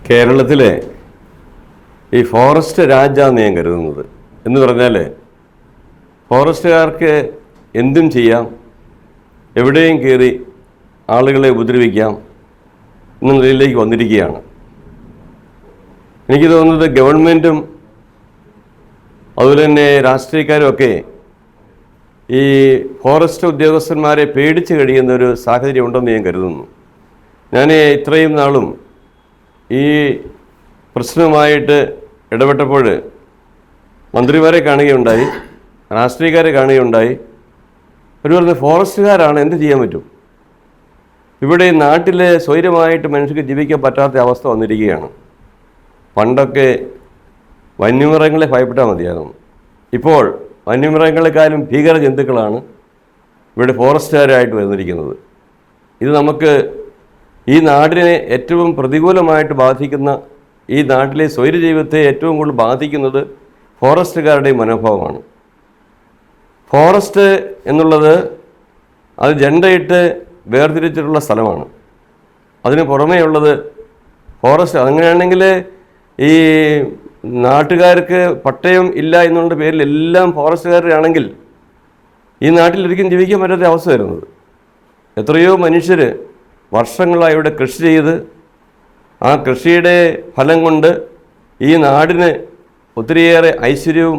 കേരളത്തിലെ ഈ ഫോറസ്റ്റ് രാജാന്ന് ഞാൻ കരുതുന്നത്. എന്ന് പറഞ്ഞാൽ ഫോറസ്റ്റുകാർക്ക് എന്തും ചെയ്യാം, എവിടെയും കയറി ആളുകളെ ഉപദ്രവിക്കാം എന്ന നിലയിലേക്ക് വന്നിരിക്കുകയാണ്. എനിക്ക് തോന്നുന്നത് ഗവൺമെൻറ്റും അതുപോലെ തന്നെ രാഷ്ട്രീയക്കാരും ഒക്കെ ഈ ഫോറസ്റ്റ് ഉദ്യോഗസ്ഥന്മാരെ പേടിച്ച് കഴിയുന്ന ഒരു സാഹചര്യം ഉണ്ടെന്ന് ഞാൻ കരുതുന്നു. ഞാൻ ഇത്രയും നാളും ഈ പ്രശ്നവുമായിട്ട് ഇടപെട്ടപ്പോൾ മന്ത്രിമാരെ കാണുകയുണ്ടായി, രാഷ്ട്രീയക്കാരെ കാണുകയുണ്ടായി. ഒരു പറഞ്ഞ ഫോറസ്റ്റുകാരാണ്, എന്ത് ചെയ്യാൻ പറ്റും? ഇവിടെ നാട്ടിൽ സ്വൈര്യമായിട്ട് മനുഷ്യർക്ക് ജീവിക്കാൻ പറ്റാത്ത അവസ്ഥ വന്നിരിക്കുകയാണ്. പണ്ടൊക്കെ വന്യമൃഗങ്ങളെ ഭയപ്പെട്ടാൽ മതിയാകുന്നു. ഇപ്പോൾ വന്യമൃഗങ്ങളെക്കാളും ഭീകര ജന്തുക്കളാണ് ഇവിടെ ഫോറസ്റ്റുകാരായിട്ട് വന്നിരിക്കുന്നത്. ഇത് നമുക്ക് ഈ നാടിനെ ഏറ്റവും പ്രതികൂലമായിട്ട് ബാധിക്കുന്ന, ഈ നാട്ടിലെ സ്വൈര്യജീവിതത്തെ ഏറ്റവും കൂടുതൽ ബാധിക്കുന്നത് ഫോറസ്റ്റുകാരുടെ മനോഭാവമാണ്. ഫോറസ്റ്റ് എന്നുള്ളത് അത് ജണ്ടയിട്ട് വേർതിരിച്ചിട്ടുള്ള സ്ഥലമാണ്. അതിന് പുറമേ ഉള്ളത് ഫോറസ്റ്റ്. അങ്ങനെയാണെങ്കിൽ ഈ നാട്ടുകാർക്ക് പട്ടയം ഇല്ല എന്നുള്ള പേരിൽ എല്ലാം ഫോറസ്റ്റുകാരാണെങ്കിൽ ഈ നാട്ടിൽ ഒരിക്കലും ജീവിക്കാൻ പറ്റാത്ത അവസ്ഥ വരുന്നത്. എത്രയോ മനുഷ്യർ വർഷങ്ങളായി ഇവിടെ കൃഷി ചെയ്ത് ആ കൃഷിയുടെ ഫലം കൊണ്ട് ഈ നാടിന് ഒത്തിരിയേറെ ഐശ്വര്യവും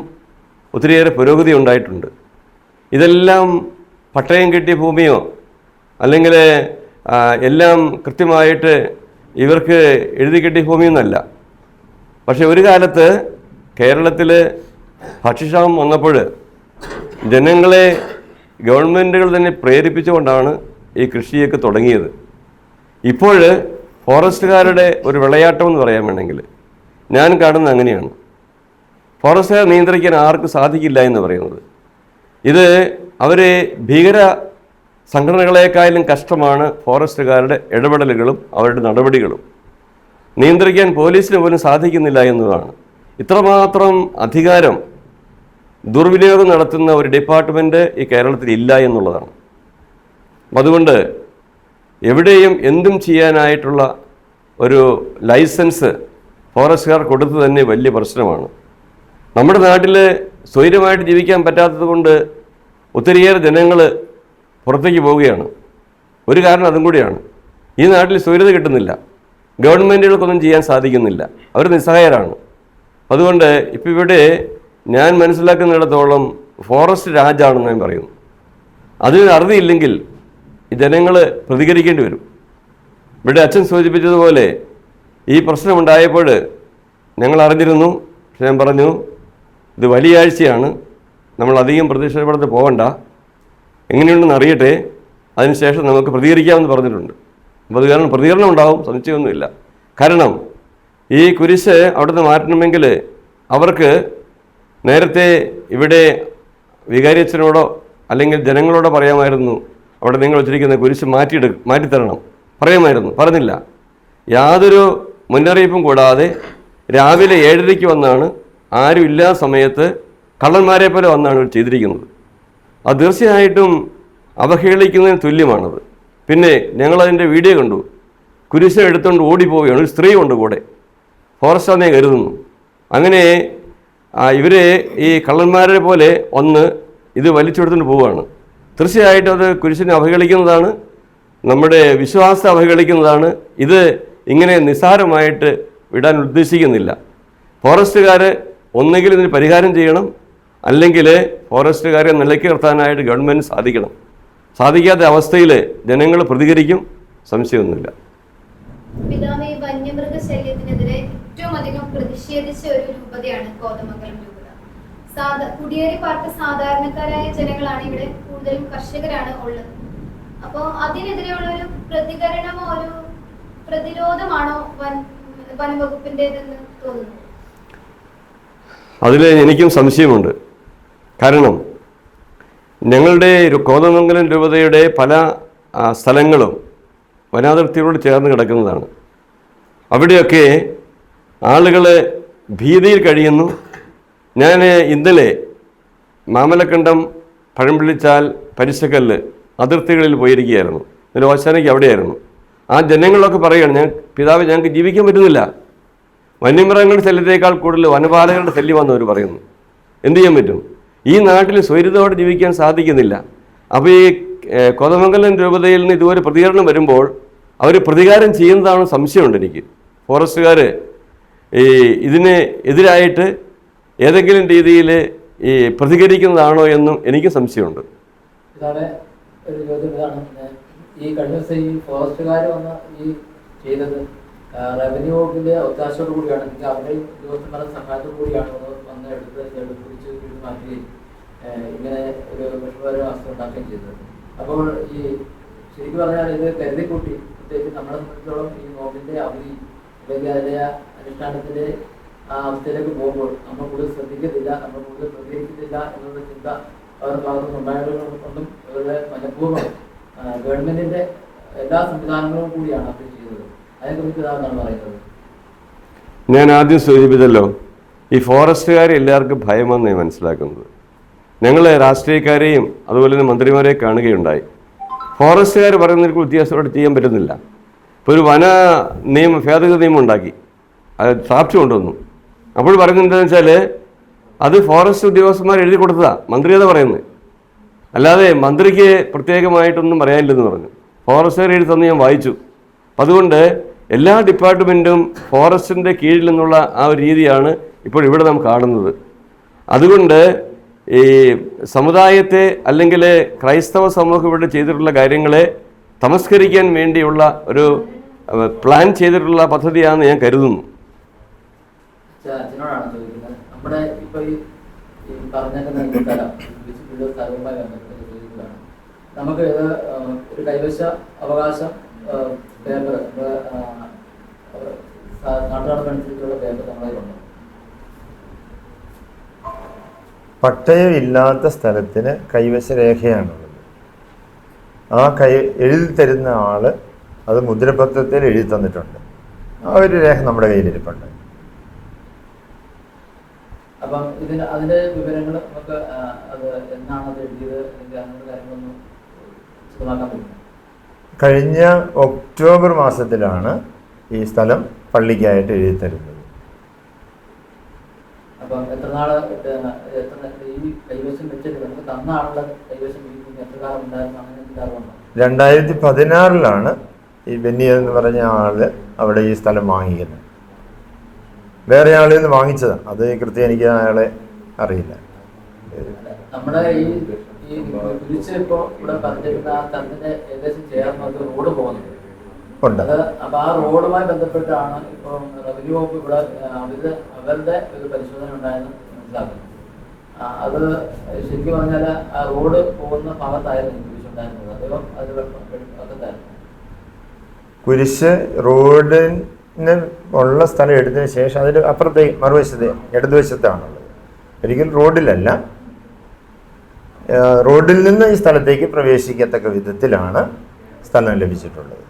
ഒത്തിരിയേറെ പുരോഗതി ഉണ്ടായിട്ടുണ്ട്. ഇതെല്ലാം പട്ടയം കിട്ടിയ ഭൂമിയോ അല്ലെങ്കിൽ എല്ലാം കൃത്യമായിട്ട് ഇവർക്ക് എഴുതി കിട്ടിയ ഭൂമിയൊന്നുമല്ല. പക്ഷെ ഒരു കാലത്ത് കേരളത്തിൽ ഭക്ഷ്യക്ഷാമം വന്നപ്പോൾ ജനങ്ങളെ ഗവൺമെൻറ്റുകൾ തന്നെ പ്രേരിപ്പിച്ചുകൊണ്ടാണ് ഈ കൃഷിയൊക്കെ തുടങ്ങിയത്. ഇപ്പോൾ ഫോറസ്റ്റുകാരുടെ ഒരു വിളയാട്ടം എന്ന് പറയാൻ വേണമെങ്കിൽ ഞാൻ കാണുന്നത് അങ്ങനെയാണ്. ഫോറസ്റ്റുകാർ നിയന്ത്രിക്കാൻ ആർക്കും സാധിക്കില്ല എന്ന് പറയുന്നത്. ഇത് അവർ ഭീകര സംഘടനകളെക്കാളും കഷ്ടമാണ് ഫോറസ്റ്റുകാരുടെ ഇടപെടലുകളും അവരുടെ നടപടികളും. നിയന്ത്രിക്കാൻ പോലീസിന് പോലും സാധിക്കുന്നില്ല എന്നതാണ്. ഇത്രമാത്രം അധികാരം ദുർവിനിയോഗം നടത്തുന്ന ഒരു ഡിപ്പാർട്ട്മെൻറ്റ് ഈ കേരളത്തിൽ ഇല്ല എന്നുള്ളതാണ്. അതുകൊണ്ട് എവിടെയും എന്തും ചെയ്യാനായിട്ടുള്ള ഒരു ലൈസൻസ് ഫോറസ്റ്റുകാർ കൊടുത്തു തന്നെ വലിയ പ്രശ്നമാണ്. നമ്മുടെ നാട്ടിൽ സ്വൈര്യമായിട്ട് ജീവിക്കാൻ പറ്റാത്തത് കൊണ്ട് ഒത്തിരിയേറെ ജനങ്ങൾ പുറത്തേക്ക് പോവുകയാണ്. ഒരു കാരണം അതും കൂടിയാണ്. ഈ നാട്ടിൽ സ്വൈര്യത കിട്ടുന്നില്ല, ഗവൺമെൻറ്റുകൾക്കൊന്നും ചെയ്യാൻ സാധിക്കുന്നില്ല, അവർ നിസ്സഹായരാണ്. അതുകൊണ്ട് ഇപ്പോൾ ഇവിടെ ഞാൻ മനസ്സിലാക്കുന്നിടത്തോളം ഫോറസ്റ്റ് രാജാണെന്ന് ഞാൻ പറയുന്നു. അതിന് അറുതിയില്ലെങ്കിൽ ജനങ്ങൾ പ്രതികരിക്കേണ്ടി വരും. ഇവിടെ അച്ഛൻ സൂചിപ്പിച്ചതുപോലെ ഈ പ്രശ്നമുണ്ടായപ്പോൾ ഞങ്ങൾ അറിഞ്ഞിരുന്നു. പക്ഷെ ഞാൻ പറഞ്ഞു, ഇത് വലിയ ആഴ്ചയാണ്, നമ്മൾ അധികം പ്രതിഷേധപ്പെടുത്തി പോകണ്ട, എങ്ങനെയുണ്ടെന്ന് അറിയട്ടെ, അതിനുശേഷം നമുക്ക് പ്രതികരിക്കാമെന്ന് പറഞ്ഞിട്ടുണ്ട്. അപ്പോൾ അത് കാരണം പ്രതികരണം ഉണ്ടാവും, സംശയമൊന്നുമില്ല. കാരണം ഈ കുരിശ് അവിടുന്ന് മാറ്റണമെങ്കിൽ അവർക്ക് നേരത്തെ ഇവിടെ വികാരിയച്ഛനോടോ അല്ലെങ്കിൽ ജനങ്ങളോടോ പറയാമായിരുന്നു, അവിടെ നിങ്ങൾ വെച്ചിരിക്കുന്ന കുരിശ് മാറ്റിത്തരണം പറയാമായിരുന്നു. പറഞ്ഞില്ല. യാതൊരു മുന്നറിയിപ്പും കൂടാതെ രാവിലെ 7:30 വന്നാണ്, ആരും ഇല്ലാത്ത സമയത്ത് കള്ളന്മാരെ പോലെ വന്നാണ് ഇവർ ചെയ്തിരിക്കുന്നത്. അത് തീർച്ചയായിട്ടും അവഹേളിക്കുന്നതിന് തുല്യമാണത്. പിന്നെ ഞങ്ങളതിൻ്റെ വീഡിയോ കണ്ടു. കുരിശ് എടുത്തുകൊണ്ട് ഓടിപ്പോവുകയാണ്. ഒരു സ്ത്രീ കൊണ്ട് കൂടെ, ഫോറസ്റ്റാന്നേ കരുതുന്നു. അങ്ങനെ ഇവരെ ഈ കള്ളന്മാരെ പോലെ ഒന്ന് ഇത് വലിച്ചെടുത്തുകൊണ്ട് പോവുകയാണ്. തീർച്ചയായിട്ടും അത് കുരിശിനെ അവഹേളിക്കുന്നതാണ്, നമ്മുടെ വിശ്വാസത്തെ അവഹേളിക്കുന്നതാണ്. ഇത് ഇങ്ങനെ നിസ്സാരമായിട്ട് വിടാൻ ഉദ്ദേശിക്കുന്നില്ല. ഫോറസ്റ്റുകാർ ഒന്നുകിൽ ഇതിന് പരിഹാരം ചെയ്യണം, അല്ലെങ്കിൽ ഫോറസ്റ്റുകാരെ നിലയ്ക്ക് നിർത്താനായിട്ട് ഗവൺമെൻറ് സാധിക്കണം. സാധിക്കാത്ത അവസ്ഥയിൽ ജനങ്ങൾ പ്രതികരിക്കും, സംശയമൊന്നുമില്ല. പിതാവേ, വന്യമൃഗശല്യത്തിനെതിരെ ഏറ്റവും അധികം പ്രതിഷേധിച്ച ഒരു രൂപതയാണ് കോതമംഗലം രൂപത. കുടിയേറി പാർത്ത സാധാരണക്കാരായ ജനങ്ങളാണ് ഇവിടെ, കൂടുതലും കർഷകരാണ് ഉള്ളത്. അപ്പോൾ അതിനെതിരെയുള്ള ഒരു പ്രതികരണമോ ഒരു പ്രതിരോധമാണോ വനംവകുപ്പിൻ്റെതെന്ന് തോന്നുന്നു? അതിൽ എനിക്കും സംശയമുണ്ട്. കാരണം ഞങ്ങളുടെ കോതമംഗലം രൂപതയുടെ പല സ്ഥലങ്ങളും വനാതിർത്തിയോട് ചേർന്ന് കിടക്കുന്നതാണ്. അവിടെയൊക്കെ ആളുകൾ ഭീതിയിൽ കഴിയുന്നു. ഞാൻ ഇന്നലെ മാമലക്കണ്ടം, പഴംപിള്ളിച്ചാൽ, പരിശക്കല്ല് അതിർത്തികളിൽ പോയിരിക്കുകയായിരുന്നു. ഇന്നലെ ഓശാനയ്ക്ക് അവിടെയായിരുന്നു. ആ ജനങ്ങളൊക്കെ പറയുകയാണ്, പിതാവ് ഞങ്ങൾക്ക് ജീവിക്കാൻ പറ്റുന്നില്ല, വന്യമൃഗങ്ങളുടെ ശല്യത്തേക്കാൾ കൂടുതൽ വനപാലകരുടെ ശല്യമാണെന്ന് അവർ പറയുന്നു. എന്തു ചെയ്യാൻ പറ്റും? ഈ നാട്ടിൽ സ്വൈര്യതയോടെ ജീവിക്കാൻ സാധിക്കുന്നില്ല. അപ്പോൾ ഈ കോതമംഗലം രൂപതയിൽ നിന്ന് ഇതുവരെ പ്രതികരണം വരുമ്പോൾ അവർ പ്രതികാരം ചെയ്യുന്നതാണ് സംശയമുണ്ട് എനിക്ക്. ഫോറസ്റ്റുകാർ ഈ ഇതിന് എതിരായിട്ട് ഏതെങ്കിലും രീതിയിൽ ഈ പ്രതികരിക്കുന്നതാണോ എന്നും എനിക്ക് സംശയമുണ്ട്. ഇതാണ് ഒരു ചോദ്യം. ഇതാണ് ഈ കഴിഞ്ഞ ദിവസം ഈ ഫോറസ്റ്റുകാർ വന്ന് ഈ ചെയ്തത് റവന്യൂ വകുപ്പിന്റെ ഒത്താശയോട് കൂടിയാണ്, അല്ലെങ്കിൽ അവരുടെ ഉദ്യോഗസ്ഥന്മാരുടെ സഹായത്തോടു കൂടിയാണ് വന്ന് പിടിച്ച് മാറ്റുകയും ഇങ്ങനെ ഒരു വിഷമകരമായ അവസ്ഥ ഉണ്ടാക്കുകയും ചെയ്തത്. അപ്പോൾ ഈ ശരിക്കും പറഞ്ഞാൽ ഇത് കരുതിക്കൂട്ടി, പ്രത്യേകിച്ച് നമ്മളെ സംബന്ധിച്ചോളം ഈ നോമ്പിന്റെ അവധി അല്ലെങ്കിൽ അതിന്റെ അനുഷ്ഠാനത്തിന്റെ ആ അവസ്ഥയിലേക്ക് പോകുമ്പോൾ നമ്മൾ കൂടുതൽ ശ്രദ്ധിക്കത്തില്ല, നമ്മൾ കൂടുതൽ പ്രതികരിക്കുന്നില്ല എന്നുള്ള ചിന്ത അവരുടെ ഭാഗത്തുനിന്ന് ഉണ്ടായതുകൊണ്ടും അവരുടെ മനഃപൂർവ്വം ഗവൺമെന്റിന്റെ എല്ലാ സംവിധാനങ്ങളും കൂടിയാണ് അവർ ചെയ്തത്. അതിനെക്കുറിച്ച് ഇതാണ് പറയുന്നത്. ഞാൻ ആദ്യം സൂചിപ്പിച്ചല്ലോ, ഈ ഫോറസ്റ്റുകാരെ എല്ലാവർക്കും ഭയമെന്ന് ഞാൻ മനസ്സിലാക്കുന്നത്. ഞങ്ങൾ രാഷ്ട്രീയക്കാരെയും അതുപോലെ തന്നെ മന്ത്രിമാരെയും കാണുകയുണ്ടായി. ഫോറസ്റ്റുകാർ പറയുന്നതിற்கு വ്യത്യാസത്തോടെ ചെയ്യാൻ പറ്റുന്നില്ല. ഇപ്പോൾ ഒരു വന ഭേദഗതി നിയമം ഉണ്ടാക്കി, അത് ഡ്രാഫ്റ്റ് കൊണ്ടുവന്നു. അപ്പോൾ പറയുന്നത് എന്താണെന്ന് വെച്ചാൽ അത് ഫോറസ്റ്റ് ഉദ്യോഗസ്ഥന്മാർ എഴുതി കൊടുത്തതാണ്, മന്ത്രി അത് പറയുന്നത്. അല്ലാതെ മന്ത്രിക്ക് പ്രത്യേകമായിട്ടൊന്നും പറയാനില്ലെന്ന് പറഞ്ഞു. ഫോറസ്റ്റുകാർ എഴുതി തന്ന് ഞാൻ വായിച്ചു. അതുകൊണ്ട് എല്ലാ ഡിപ്പാർട്ട്മെൻറ്റും ഫോറസ്റ്റിൻ്റെ കീഴിൽ നിന്നുള്ള ആ ഒരു രീതിയാണ് ഇപ്പോൾ ഇവിടെ നാം കാണുന്നത്. അതുകൊണ്ട് ഈ സമുദായത്തെ അല്ലെങ്കിൽ ക്രൈസ്തവ സമൂഹം ഇവിടെ ചെയ്തിട്ടുള്ള കാര്യങ്ങളെ തമസ്കരിക്കാൻ വേണ്ടിയുള്ള ഒരു പ്ലാൻ ചെയ്തിട്ടുള്ള പദ്ധതിയാണെന്ന് ഞാൻ കരുതുന്നു. അച്ഛനോടാണ് ചോദിക്കുന്നത്. നമ്മുടെ ഇപ്പൊ ഈ പറഞ്ഞേക്കുന്ന സ്ഥലവുമായി ബന്ധപ്പെട്ട് ചോദിക്കുകയാണ്. നമുക്ക് ഒരു കൈവശ അവകാശം പേപ്പർ നാട്ടുനടപ്പനുസരിച്ചുള്ള പേപ്പർ നമ്മളതിലുണ്ട്. പട്ടയമില്ലാത്ത സ്ഥലത്തിന് കൈവശ രേഖയാണുള്ളത്. ആ എഴുതി തരുന്ന ആള് അത് മുദ്രപത്രത്തിൽ എഴുതി തന്നിട്ടുണ്ട്. ആ ഒരു രേഖ നമ്മുടെ കയ്യിലിരിപ്പുണ്ട്. അപ്പം അതിന്റെ വിവരങ്ങൾ നമുക്ക് അത് എന്നാണ് അത് എഴുതിയത് അല്ലെങ്കിൽ അങ്ങനത്തെ കാര്യങ്ങളൊന്നും വിശദമാക്കാൻ പറ്റും. കഴിഞ്ഞ ഒക്ടോബർ മാസത്തിലാണ് ഈ സ്ഥലം പള്ളിക്കായിട്ട് എഴുതി തരുന്നത്. അപ്പം എത്ര നാള് ഈ കൈവശം വെച്ചിട്ട് നമുക്ക് തന്ന ആളുടെ കൈവശം എത്ര കാലം ഉണ്ടായിരുന്നു, അങ്ങനെ ഉണ്ടാകുന്നുണ്ടോ? 2016 ഈ ബെന്നി എന്ന് പറഞ്ഞ ആള് അവിടെ ഈ സ്ഥലം വാങ്ങിക്കുന്നത്. വേറെ ആളിൽ നിന്ന് വാങ്ങിച്ചതാണ്. അത് കൃത്യം എനിക്ക് അയാളെ അറിയില്ല. നമ്മുടെ ഈ കുരിശ് ഇപ്പോൾ ഇവിടെ പറഞ്ഞിരുന്ന ആ സ്ഥലത്തിന്റെ ഏകദേശം ചേർന്നത് റോഡ് പോകുന്നത് ഉണ്ട്. അത് അപ്പൊ ആ റോഡുമായി ബന്ധപ്പെട്ടാണ് ഇപ്പോൾ റവന്യൂ വകുപ്പ് ഇവിടെ അവരുടെ ഒരു പരിശോധന ഉണ്ടായെന്ന് മനസ്സിലാക്കുന്നത്. അത് ശരിക്കും പറഞ്ഞാൽ ആ റോഡ് പോകുന്ന ഭാഗത്തായിരുന്നു കുരിശ് ഉണ്ടായിരുന്നത്. അതോ അത് ഭാഗത്തായിരുന്നു കുരിശ് റോഡിന് ഉള്ള സ്ഥലം എടുത്തതിന് ശേഷം അതിന് അപ്പുറത്തെ മറുവശത്ത് ഇടതുവശത്താണുള്ളത്. ഒരിക്കലും റോഡിലല്ല. റോഡിൽ നിന്ന് ഈ സ്ഥലത്തേക്ക് പ്രവേശിക്കത്തക്ക വിധത്തിലാണ് സ്ഥലം ലഭിച്ചിട്ടുള്ളത്.